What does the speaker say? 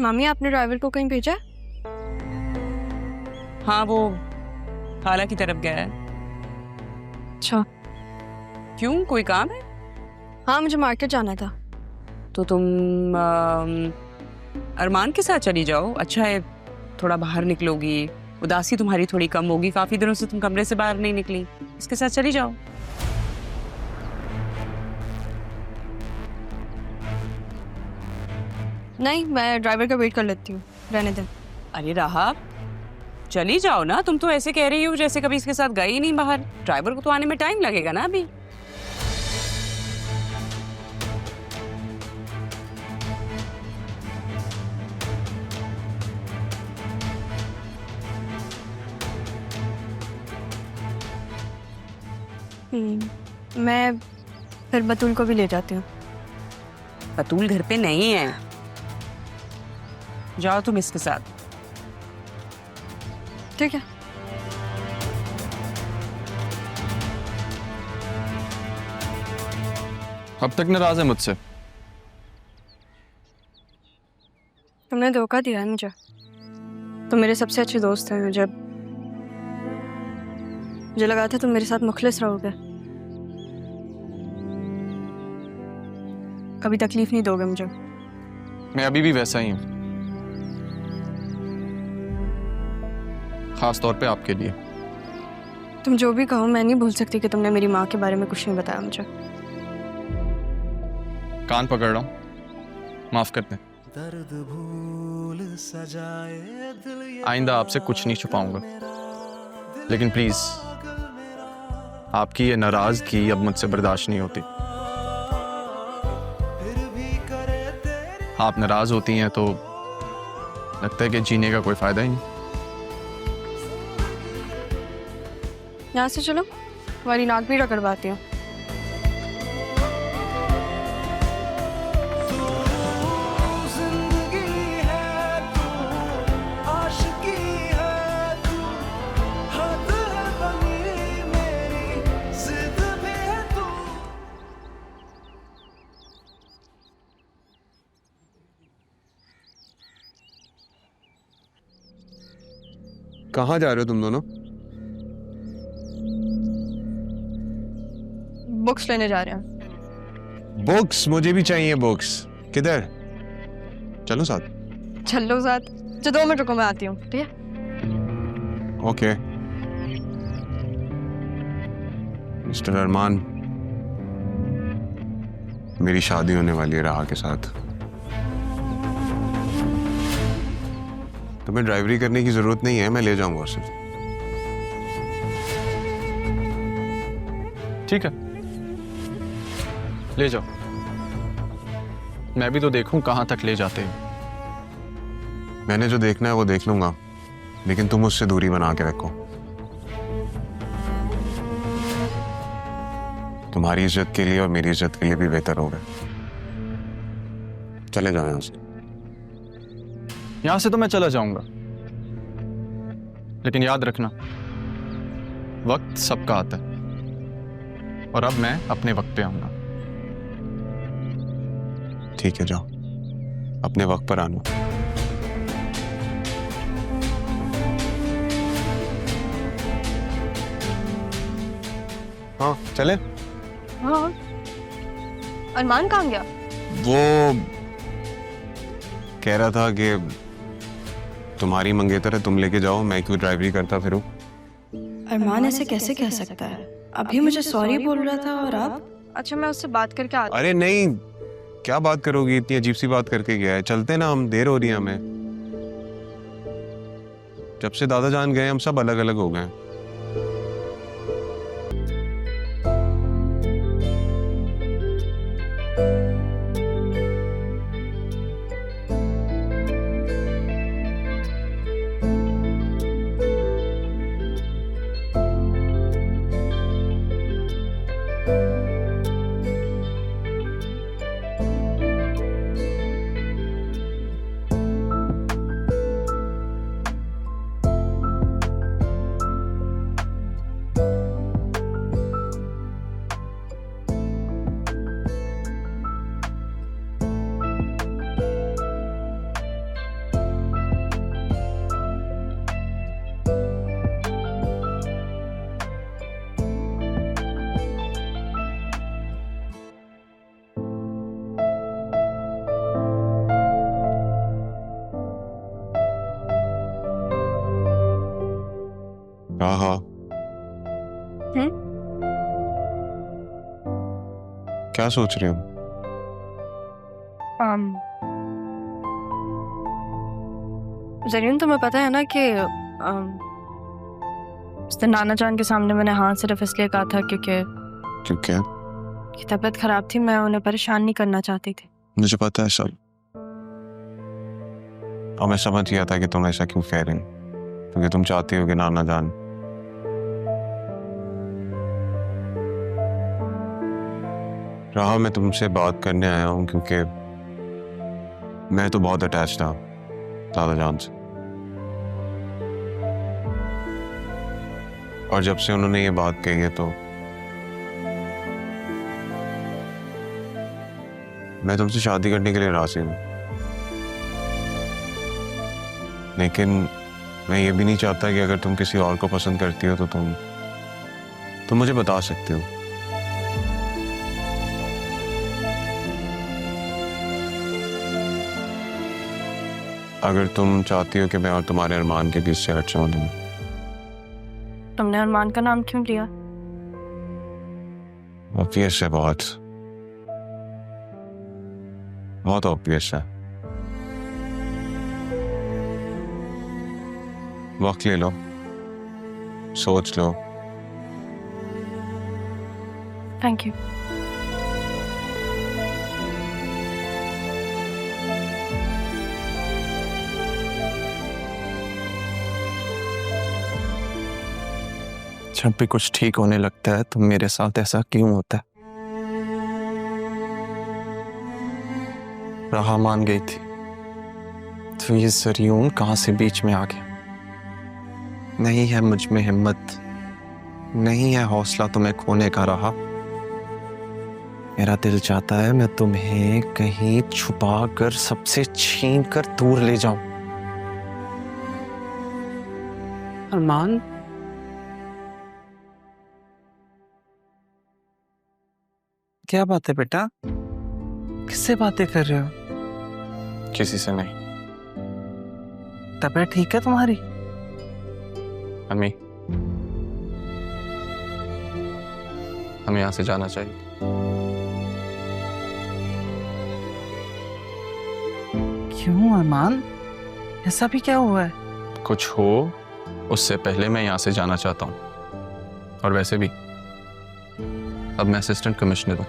मामी आपने ड्राइवर को कहीं भेजा? हाँ, वो खाला की तरफ गया है। अच्छा। क्यों, कोई काम है? हाँ, मुझे मार्केट जाना था। तो तुम अरमान के साथ चली जाओ, अच्छा है, थोड़ा बाहर निकलोगी, उदासी तुम्हारी थोड़ी कम होगी। काफी दिनों से तुम कमरे से बाहर नहीं निकली, इसके साथ चली जाओ। नहीं, मैं ड्राइवर का वेट कर लेती हूँ, रहने दें। अरे राहा, चली जाओ ना। तुम तो ऐसे कह रही हो जैसे कभी इसके साथ गई ही नहीं बाहर। ड्राइवर को तो आने में टाइम लगेगा ना अभी। मैं फिर बतूल को भी ले जाती हूँ। बतूल घर पे नहीं है, जाओ तुम इसके साथ। ठीक है। अब तक नाराज है मुझसे? तुमने धोखा दिया है मुझे। तुम मेरे सबसे अच्छे दोस्त हैं। मुझे लगा था तुम मेरे साथ मुखलिस रहोगे, कभी तकलीफ नहीं दोगे मुझे। मैं अभी भी वैसा ही हूँ, खास तौर पे आपके लिए। तुम जो भी कहो, मैं नहीं भूल सकती कि तुमने मेरी माँ के बारे में कुछ नहीं बताया मुझे। कान पकड़ रहा हूँ, माफ कर दें। आइंदा आपसे कुछ नहीं छुपाऊंगा, लेकिन प्लीज आपकी ये नाराजगी अब मुझसे बर्दाश्त नहीं होती। आप नाराज होती हैं तो लगता है कि जीने का कोई फायदा ही नहीं। यहाँ से चलो, तुम्हारी नाक भी रगड़वाती हूँ। कहाँ जा रहे हो तुम दोनों? बुक्स लेने जा रहे हैं। बुक्स? मुझे भी चाहिए बुक्स। किधर? चलो साथ। चलो साथ। जो 2 मिनट रुको, मैं आती हूँ। ठीक है? ओके। मिस्टर अरमान, मेरी शादी होने वाली है राहा के साथ। तुम्हें ड्राइवरी करने की जरूरत नहीं है, मैं ले जाऊंगा उसे। ठीक है, ले जाओ। मैं भी तो देखूं कहां तक ले जाते हैं। मैंने जो देखना है वो देख लूंगा, लेकिन तुम उससे दूरी बना के रखो। तुम्हारी इज्जत के लिए और मेरी इज्जत के लिए भी बेहतर होगा। चले जाओ यहां से। यहां से तो मैं चला जाऊंगा, लेकिन याद रखना, वक्त सबका आता है और अब मैं अपने वक्त पे आऊंगा। ठीक है, जाओ, अपने वक्त पर आना। हाँ चले। हाँ। अरमान कहाँ गया? वो कह रहा था कि तुम्हारी मंगेतर है, तुम लेके जाओ, मैं क्यों ड्राइवरी करता फिरूं। अरमान ऐसे कैसे कह सकता है? अभी मुझे सॉरी बोल रहा था और अब? अच्छा, मैं उससे बात करके आती। अरे नहीं, क्या बात करोगी, इतनी अजीब सी बात करके गया है। चलते ना, हम देर हो रही है हमें। जब से दादा जान गए हम सब अलग अलग हो गए। राहा क्या सोच रही हो? जरीन, तुम्हें पता है ना कि उस दिन नाना जान के सामने मैंने हाँ सिर्फ इसलिए कहा था क्योंकि क्योंकि तबीयत खराब थी, मैं उन्हें परेशान नहीं करना चाहती थी। मुझे पता है सब, और मैं समझ गया था कि तुम ऐसा क्यों कह रही हो, क्योंकि तुम चाहती हो कि नाना जान। राहा, मैं तुमसे बात करने आया हूं क्योंकि मैं तो बहुत अटैच था दादा जान से, और जब से उन्होंने ये बात कही है तो मैं तुमसे शादी करने के लिए राजी हूं। लेकिन मैं ये भी नहीं चाहता कि अगर तुम किसी और को पसंद करती हो तो तुम मुझे बता सकते हो। अगर तुम चाहती हो कि मैं और तुम्हारे अरमान के बीच से हट जाऊं। तुमने अरमान का नाम क्यों लिया? ऑब्वियस है, बहुत बहुत ऑब्वियस है। वक्त ले लो, सोच लो। Thank you. जब भी कुछ ठीक होने लगता है तो मेरे साथ ऐसा क्यों होता है? राहा मान गई थी तो ये जरियून कहां से बीच में आ गया? नहीं है मुझ में हिम्मत, नहीं है हौसला तुम्हें खोने का। राहा, मेरा दिल चाहता है मैं तुम्हें कहीं छुपा कर सबसे छीन कर दूर ले जाऊं। अरमान, क्या बात है बेटा? किससे बातें कर रहे हो? किसी से नहीं। तबीयत ठीक है तुम्हारी? अम्मी, हमें यहाँ से जाना चाहिए। क्यों अरमान, ऐसा भी क्या हुआ है? कुछ हो उससे पहले मैं यहाँ से जाना चाहता हूँ। और वैसे भी अब मैं असिस्टेंट कमिश्नर हूँ,